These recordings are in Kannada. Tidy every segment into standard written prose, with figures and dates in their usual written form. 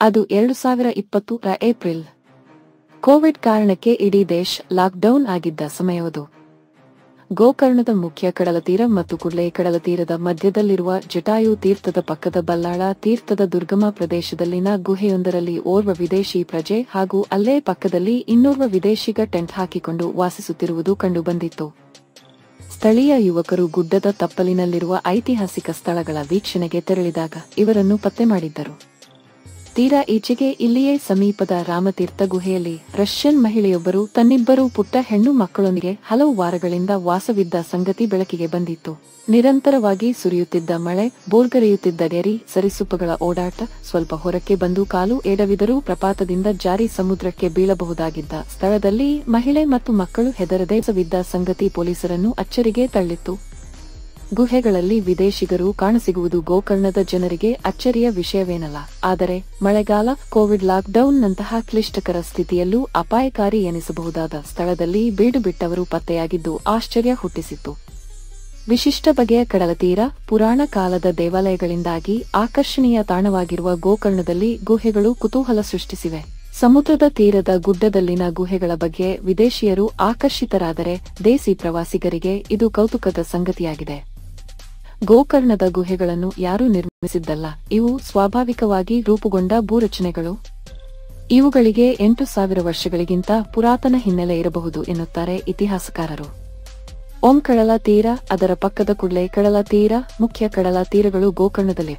ಅದು 2020ರ ಏಪ್ರಿಲ್. ಕೋವಿಡ್ ಕಾರಣಕ್ಕೆ ಇಡೀ ದೇಶ ಲಾಕ್ಡೌನ್ ಆಗಿದ್ದ ಸಮಯವದು. ಗೋಕರ್ಣದ ಮುಖ್ಯ ಕಡಲತೀರ ಮತ್ತು ಕುಡ್ಲೆ ಕಡಲತೀರದ ಮಧ್ಯದಲ್ಲಿರುವ ಜಟಾಯು ತೀರ್ಥದ ಪಕ್ಕದ ಬಲ್ಲಾಳ ತೀರ್ಥದ ದುರ್ಗಮ ಪ್ರದೇಶದಲ್ಲಿನ ಗುಹೆಯೊಂದರಲ್ಲಿ ಓರ್ವ ವಿದೇಶಿ ಪ್ರಜೆ ಹಾಗೂ ಅಲ್ಲೇ ಪಕ್ಕದಲ್ಲಿ ಇನ್ನೋರ್ವ ವಿದೇಶಿಗ ಟೆಂಟ್ ಹಾಕಿಕೊಂಡು ವಾಸಿಸುತ್ತಿರುವುದು ಕಂಡುಬಂದಿತ್ತು. ಸ್ಥಳೀಯ ಯುವಕರು ಗುಡ್ಡದ ತಪ್ಪಲಿನಲ್ಲಿರುವ ಐತಿಹಾಸಿಕ ಸ್ಥಳಗಳ ವೀಕ್ಷಣೆಗೆ ತೆರಳಿದಾಗ ಇವರನ್ನು ಪತ್ತೆ ಮಾಡಿದ್ದರು. ತೀರಾ ಈಚೆಗೆ ಇಲ್ಲಿಯೇ ಸಮೀಪದ ರಾಮತೀರ್ಥ ಗುಹೆಯಲ್ಲಿ ರಷ್ಯನ್ ಮಹಿಳೆಯೊಬ್ಬರು ತನ್ನಿಬ್ಬರು ಪುಟ್ಟ ಹೆಣ್ಣು ಮಕ್ಕಳೊಂದಿಗೆ ಹಲವು ವಾರಗಳಿಂದ ವಾಸವಿದ್ದ ಸಂಗತಿ ಬೆಳಕಿಗೆ ಬಂದಿತ್ತು. ನಿರಂತರವಾಗಿ ಸುರಿಯುತ್ತಿದ್ದ ಮಳೆ, ಬೋರ್ಗರೆಯುತ್ತಿದ್ದ ಗೆರಿ, ಸರಿಸೃಪಗಳ ಓಡಾಟ, ಸ್ವಲ್ಪ ಹೊರಕ್ಕೆ ಬಂದು ಕಾಲು ಎಡವಿದರೂ ಪ್ರಪಾತದಿಂದ ಜಾರಿ ಸಮುದ್ರಕ್ಕೆ ಬೀಳಬಹುದಾಗಿದ್ದ ಸ್ಥಳದಲ್ಲಿ ಮಹಿಳೆ ಮತ್ತು ಮಕ್ಕಳು ಹೆದರದೆ ವಾಸವಿದ್ದ ಸಂಗತಿ ಪೊಲೀಸರನ್ನು ಅಚ್ಚರಿಗೆ ತಳ್ಳಿತ್ತು. ಗುಹೆಗಳಲ್ಲಿ ವಿದೇಶಿಗರು ಕಾಣಸಿಗುವುದು ಗೋಕರ್ಣದ ಜನರಿಗೆ ಅಚ್ಚರಿಯ ವಿಷಯವೇನಲ್ಲ. ಆದರೆ ಮಳೆಗಾಲ, ಕೋವಿಡ್ ಲಾಕ್ಡೌನ್ನಂತಹ ಕ್ಲಿಷ್ಟಕರ ಸ್ಥಿತಿಯಲ್ಲೂ ಅಪಾಯಕಾರಿ ಎನಿಸಬಹುದಾದ ಸ್ಥಳದಲ್ಲಿ ಬೀಡು ಬಿಟ್ಟವರು ಪತ್ತೆಯಾಗಿದ್ದು ಆಶ್ಚರ್ಯ ಹುಟ್ಟಿಸಿತ್ತು. ವಿಶಿಷ್ಟ ಬಗೆಯ ಕಡಲತೀರ, ಪುರಾಣ ಕಾಲದ ದೇವಾಲಯಗಳಿಂದಾಗಿ ಆಕರ್ಷಣೀಯ ತಾಣವಾಗಿರುವ ಗೋಕರ್ಣದಲ್ಲಿ ಗುಹೆಗಳು ಕುತೂಹಲ ಸೃಷ್ಟಿಸಿವೆ. ಸಮುದ್ರದ ತೀರದ ಗುಡ್ಡದಲ್ಲಿನ ಗುಹೆಗಳ ಬಗ್ಗೆ ವಿದೇಶಿಯರು ಆಕರ್ಷಿತರಾದರೆ ದೇಸಿ ಪ್ರವಾಸಿಗರಿಗೆ ಇದು ಕೌತುಕದ ಸಂಗತಿಯಾಗಿದೆ. ಗೋಕರ್ಣದ ಗುಹೆಗಳನ್ನು ಯಾರೂ ನಿರ್ಮಿಸಿದ್ದಲ್ಲ. ಇವು ಸ್ವಾಭಾವಿಕವಾಗಿ ರೂಪುಗೊಂಡ ಭೂರಚನೆಗಳು. ಇವುಗಳಿಗೆ 8,000 ವರ್ಷಗಳಿಗಿಂತ ಪುರಾತನ ಹಿನ್ನೆಲೆ ಇರಬಹುದು ಎನ್ನುತ್ತಾರೆ ಇತಿಹಾಸಕಾರರು. ಓಂ ಕಡಲ ತೀರ, ಅದರ ಪಕ್ಕದ ಕುಡ್ಲೆ ಕಡಲ ತೀರ, ಮುಖ್ಯ ಕಡಲ ತೀರಗಳು ಗೋಕರ್ಣದಲ್ಲಿ.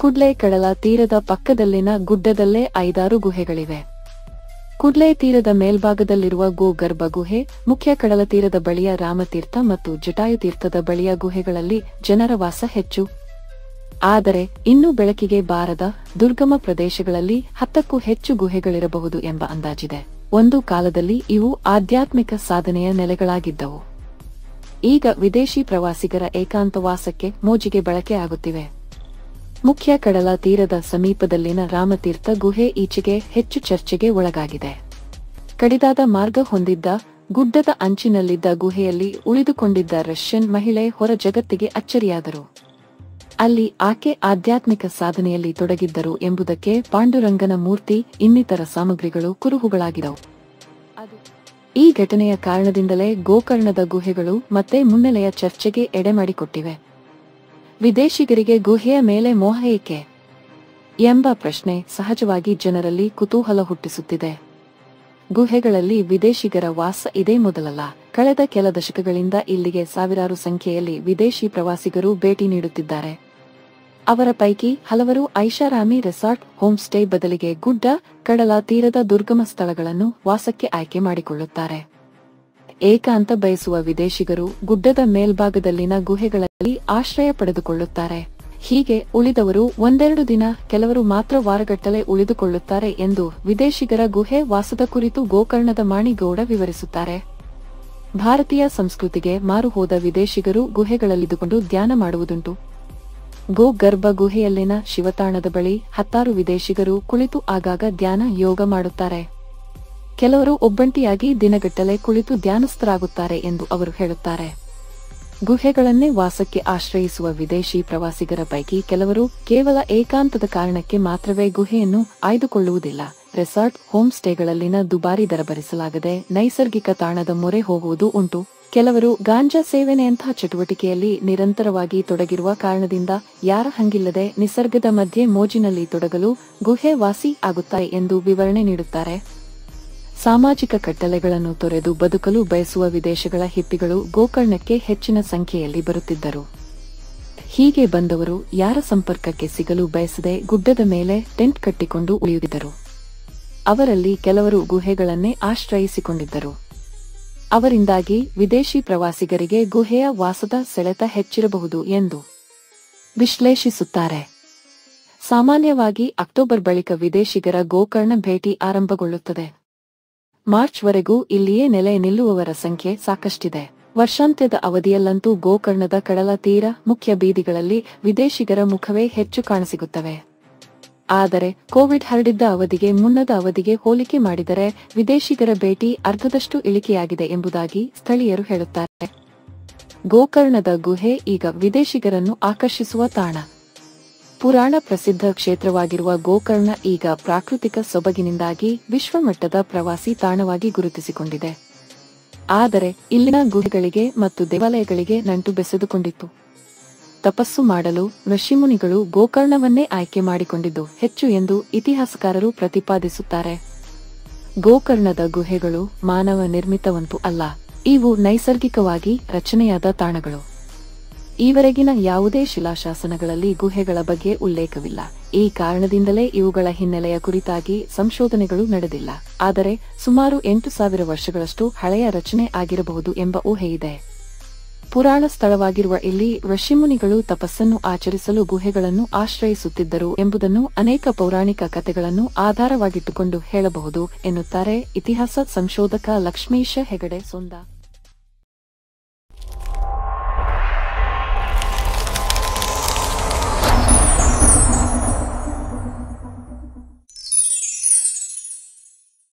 ಕುಡ್ಲೆ ಕಡಲ ತೀರದ ಪಕ್ಕದಲ್ಲಿನ ಗುಡ್ಡದಲ್ಲೇ 5-6 ಗುಹೆಗಳಿವೆ. ಕುಡ್ಲೆ ತೀರದ ಮೇಲ್ಭಾಗದಲ್ಲಿರುವ ಗೋ ಗರ್ಭ ಗುಹೆ, ಮುಖ್ಯ ಕಡಲ ತೀರದ ಬಳಿಯ ರಾಮತೀರ್ಥ ಮತ್ತು ಜಟಾಯು ತೀರ್ಥದ ಬಳಿಯ ಗುಹೆಗಳಲ್ಲಿ ಜನರ ವಾಸ ಹೆಚ್ಚು. ಆದರೆ ಇನ್ನೂ ಬೆಳಕಿಗೆ ಬಾರದ ದುರ್ಗಮ ಪ್ರದೇಶಗಳಲ್ಲಿ 10ಕ್ಕೂ ಹೆಚ್ಚು ಗುಹೆಗಳಿರಬಹುದು ಎಂಬ ಅಂದಾಜಿದೆ. ಒಂದು ಕಾಲದಲ್ಲಿ ಇವು ಆಧ್ಯಾತ್ಮಿಕ ಸಾಧನೆಯ ನೆಲೆಗಳಾಗಿದ್ದವು. ಈಗ ವಿದೇಶಿ ಪ್ರವಾಸಿಗರ ಏಕಾಂತವಾಸಕ್ಕೆ ಮೋಜಿಗೆ ಬಳಕೆ ಆಗುತ್ತಿವೆ. ಮುಖ್ಯ ಕಡಲ ತೀರದ ಸಮೀಪದಲ್ಲಿನ ರಾಮತೀರ್ಥ ಗುಹೆ ಈಚೆಗೆ ಹೆಚ್ಚು ಚರ್ಚೆಗೆ ಒಳಗಾಗಿದೆ. ಕಡಿದಾದ ಮಾರ್ಗ ಹೊಂದಿದ್ದ ಗುಡ್ಡದ ಅಂಚಿನಲ್ಲಿದ್ದ ಗುಹೆಯಲ್ಲಿ ಉಳಿದುಕೊಂಡಿದ್ದ ರಷ್ಯನ್ ಮಹಿಳೆ ಹೊರ ಜಗತ್ತಿಗೆ ಅಚ್ಚರಿಯಾದರು. ಅಲ್ಲಿ ಆಕೆ ಆಧ್ಯಾತ್ಮಿಕ ಸಾಧನೆಯಲ್ಲಿ ತೊಡಗಿದ್ದರು ಎಂಬುದಕ್ಕೆ ಪಾಂಡುರಂಗನ ಮೂರ್ತಿ, ಇನ್ನಿತರ ಸಾಮಗ್ರಿಗಳು ಕುರುಹುಗಳಾಗಿದ್ದವು. ಈ ಘಟನೆಯ ಕಾರಣದಿಂದಲೇ ಗೋಕರ್ಣದ ಗುಹೆಗಳು ಮತ್ತೆ ಮುನ್ನೆಲೆಯ ಚರ್ಚೆಗೆ ಎಡೆಮಾಡಿಕೊಟ್ಟಿವೆ. ವಿದೇಶಿಗರಿಗೆ ಗುಹೆಯ ಮೇಲೆ ಮೋಹ ಏಕೆ ಎಂಬ ಪ್ರಶ್ನೆ ಸಹಜವಾಗಿ ಜನರಲ್ಲಿ ಕುತೂಹಲ ಹುಟ್ಟಿಸುತ್ತಿದೆ. ಗುಹೆಗಳಲ್ಲಿ ವಿದೇಶಿಗರ ವಾಸ ಇದೇ ಮೊದಲಲ್ಲ. ಕಳೆದ ಕೆಲ ದಶಕಗಳಿಂದ ಇಲ್ಲಿಗೆ ಸಾವಿರಾರು ಸಂಖ್ಯೆಯಲ್ಲಿ ವಿದೇಶಿ ಪ್ರವಾಸಿಗರು ಭೇಟಿ ನೀಡುತ್ತಿದ್ದಾರೆ. ಅವರ ಪೈಕಿ ಹಲವರು ಐಷಾರಾಮಿ ರೆಸಾರ್ಟ್, ಹೋಮ್ ಸ್ಟೇ ಬದಲಿಗೆ ಗುಡ್ಡ, ಕಡಲ ತೀರದ ದುರ್ಗಮ ಸ್ಥಳಗಳನ್ನು ವಾಸಕ್ಕೆ ಆಯ್ಕೆ ಮಾಡಿಕೊಳ್ಳುತ್ತಾರೆ. ಏಕಾಂತ ಬಯಸುವ ವಿದೇಶಿಗರು ಗುಡ್ಡದ ಮೇಲ್ಭಾಗದಲ್ಲಿನ ಗುಹೆಗಳಲ್ಲಿ ಆಶ್ರಯ ಪಡೆದುಕೊಳ್ಳುತ್ತಾರೆ. ಹೀಗೆ ಉಳಿದವರು ಒಂದೆರಡು ದಿನ, ಕೆಲವರು ಮಾತ್ರ ವಾರಗಟ್ಟಲೆ ಉಳಿದುಕೊಳ್ಳುತ್ತಾರೆ ಎಂದು ವಿದೇಶಿಗರ ಗುಹೆ ವಾಸದ ಕುರಿತು ಗೋಕರ್ಣದ ಮಾಣಿಗೌಡ ವಿವರಿಸುತ್ತಾರೆ. ಭಾರತೀಯ ಸಂಸ್ಕೃತಿಗೆ ಮಾರು ಹೋದ ವಿದೇಶಿಗರು ಗುಹೆಗಳಲ್ಲಿದ್ದುಕೊಂಡು ಧ್ಯಾನ ಮಾಡುವುದುಂಟು. ಗೋ ಗರ್ಭ ಗುಹೆಯಲ್ಲಿನ ಶಿವತಾಣದ ಬಳಿ 10 ವಿದೇಶಿಗರು ಕುಳಿತು ಆಗಾಗ ಧ್ಯಾನ, ಯೋಗ ಮಾಡುತ್ತಾರೆ. ಕೆಲವರು ಒಬ್ಬಂಟಿಯಾಗಿ ದಿನಗಟ್ಟಲೆ ಕುಳಿತು ಧ್ಯಾನಸ್ಥರಾಗುತ್ತಾರೆ ಎಂದು ಅವರು ಹೇಳುತ್ತಾರೆ. ಗುಹೆಗಳನ್ನೇ ವಾಸಕ್ಕೆ ಆಶ್ರಯಿಸುವ ವಿದೇಶಿ ಪ್ರವಾಸಿಗರ ಪೈಕಿ ಕೆಲವರು ಕೇವಲ ಏಕಾಂತದ ಕಾರಣಕ್ಕೆ ಮಾತ್ರವೇ ಗುಹೆಯನ್ನು ಆಯ್ದುಕೊಳ್ಳುವುದಿಲ್ಲ. ರೆಸಾರ್ಟ್, ಹೋಮ್ ಸ್ಟೇಗಳಲ್ಲಿನ ದುಬಾರಿ ದರ ಭರಿಸಲಾಗದೆ ನೈಸರ್ಗಿಕ ತಾಣದ ಮೊರೆ ಹೋಗುವುದು ಉಂಟು. ಕೆಲವರು ಗಾಂಜಾ ಸೇವನೆಯಂತಹ ಚಟುವಟಿಕೆಯಲ್ಲಿ ನಿರಂತರವಾಗಿ ತೊಡಗಿರುವ ಕಾರಣದಿಂದ ಯಾರ ಹಂಗಿಲ್ಲದೆ ನಿಸರ್ಗದ ಮಧ್ಯೆ ಮೋಜಿನಲ್ಲಿ ತೊಡಗಲು ಗುಹೆ ವಾಸಿ ಆಗುತ್ತಾರೆ ಎಂದು ವಿವರಣೆ ನೀಡುತ್ತಾರೆ. ಸಾಮಾಜಿಕ ಕಟ್ಟಳೆಗಳನ್ನು ತೊರೆದು ಬದುಕಲು ಬಯಸುವ ವಿದೇಶಗಳ ಹಿಪ್ಪಿಗಳು ಗೋಕರ್ಣಕ್ಕೆ ಹೆಚ್ಚಿನ ಸಂಖ್ಯೆಯಲ್ಲಿ ಬರುತ್ತಿದ್ದರು. ಹೀಗೆ ಬಂದವರು ಯಾರ ಸಂಪರ್ಕಕ್ಕೆ ಸಿಗಲು ಬಯಸದೆ ಗುಡ್ಡದ ಮೇಲೆ ಟೆಂಟ್ ಕಟ್ಟಿಕೊಂಡು ಉಳಿಯುತ್ತಿದ್ದರು. ಅವರಲ್ಲಿ ಕೆಲವರು ಗುಹೆಗಳನ್ನೇ ಆಶ್ರಯಿಸಿಕೊಂಡಿದ್ದರು. ಅವರಿಂದಾಗಿ ವಿದೇಶಿ ಪ್ರವಾಸಿಗರಿಗೆ ಗುಹೆಯ ವಾಸದ ಸೆಳೆತ ಹೆಚ್ಚಿರಬಹುದು ಎಂದು ವಿಶ್ಲೇಷಿಸುತ್ತಾರೆ. ಸಾಮಾನ್ಯವಾಗಿ ಅಕ್ಟೋಬರ್ ಬಳಿಕ ವಿದೇಶಿಗರ ಗೋಕರ್ಣ ಭೇಟಿ ಆರಂಭಗೊಳ್ಳುತ್ತದೆ. ಮಾರ್ಚ್ವರೆಗೂ ಇಲ್ಲಿಯೇ ನೆಲೆ ನಿಲ್ಲುವವರ ಸಂಖ್ಯೆ ಸಾಕಷ್ಟಿದೆ. ವರ್ಷಾಂತ್ಯದ ಅವಧಿಯಲ್ಲಂತೂ ಗೋಕರ್ಣದ ಕಡಲ ತೀರ, ಮುಖ್ಯ ಬೀದಿಗಳಲ್ಲಿ ವಿದೇಶಿಗರ ಮುಖವೇ ಹೆಚ್ಚು ಕಾಣಸಿಗುತ್ತವೆ. ಆದರೆ ಕೋವಿಡ್ ಹರಡಿದ್ದ ಅವಧಿಗೆ ಮುನ್ನದ ಅವಧಿಗೆ ಹೋಲಿಕೆ ಮಾಡಿದರೆ ವಿದೇಶಿಗರ ಭೇಟಿ ಅರ್ಧದಷ್ಟು ಇಳಿಕೆಯಾಗಿದೆ ಎಂಬುದಾಗಿ ಸ್ಥಳೀಯರು ಹೇಳುತ್ತಾರೆ. ಗೋಕರ್ಣದ ಗುಹೆ ಈಗ ವಿದೇಶಿಗರನ್ನು ಆಕರ್ಷಿಸುವ ತಾಣ. ಪುರಾಣ ಪ್ರಸಿದ್ಧ ಕ್ಷೇತ್ರವಾಗಿರುವ ಗೋಕರ್ಣ ಈಗ ಪ್ರಾಕೃತಿಕ ಸೊಬಗಿನಿಂದಾಗಿ ವಿಶ್ವಮಟ್ಟದ ಪ್ರವಾಸಿ ತಾಣವಾಗಿ ಗುರುತಿಸಿಕೊಂಡಿದೆ. ಆದರೆ ಇಲ್ಲಿನ ಗುಹೆಗಳಿಗೆ ಮತ್ತು ದೇವಾಲಯಗಳಿಗೆ ನಂಟು ಬೆಸೆದುಕೊಂಡಿತ್ತು. ತಪಸ್ಸು ಮಾಡಲು ಋಷಿಮುನಿಗಳು ಗೋಕರ್ಣವನ್ನೇ ಆಯ್ಕೆ ಮಾಡಿಕೊಂಡಿದ್ದು ಹೆಚ್ಚು ಎಂದು ಇತಿಹಾಸಕಾರರು ಪ್ರತಿಪಾದಿಸುತ್ತಾರೆ. ಗೋಕರ್ಣದ ಗುಹೆಗಳು ಮಾನವ ನಿರ್ಮಿತವಂತೂ ಅಲ್ಲ, ಇವು ನೈಸರ್ಗಿಕವಾಗಿ ರಚನೆಯಾದ ತಾಣಗಳು. ಈವರೆಗಿನ ಯಾವುದೇ ಶಿಲಾಶಾಸನಗಳಲ್ಲಿ ಗುಹೆಗಳ ಬಗ್ಗೆ ಉಲ್ಲೇಖವಿಲ್ಲ. ಈ ಕಾರಣದಿಂದಲೇ ಇವುಗಳ ಹಿನ್ನೆಲೆಯ ಕುರಿತಾಗಿ ಸಂಶೋಧನೆಗಳು ನಡೆದಿಲ್ಲ. ಆದರೆ ಸುಮಾರು 8,000 ವರ್ಷಗಳಷ್ಟು ಹಳೆಯ ರಚನೆ ಆಗಿರಬಹುದು ಎಂಬ ಊಹೆಯಿದೆ. ಪುರಾಣ ಸ್ಥಳವಾಗಿರುವ ಇಲ್ಲಿ ಋಷಿಮುನಿಗಳು ತಪಸ್ಸನ್ನು ಆಚರಿಸಲು ಗುಹೆಗಳನ್ನು ಆಶ್ರಯಿಸುತ್ತಿದ್ದರು ಎಂಬುದನ್ನು ಅನೇಕ ಪೌರಾಣಿಕ ಕಥೆಗಳನ್ನು ಆಧಾರವಾಗಿಟ್ಟುಕೊಂಡು ಹೇಳಬಹುದು ಎನ್ನುತ್ತಾರೆ ಇತಿಹಾಸ ಸಂಶೋಧಕ ಲಕ್ಷ್ಮೀಶ ಹೆಗಡೆ ಸೊಂದ.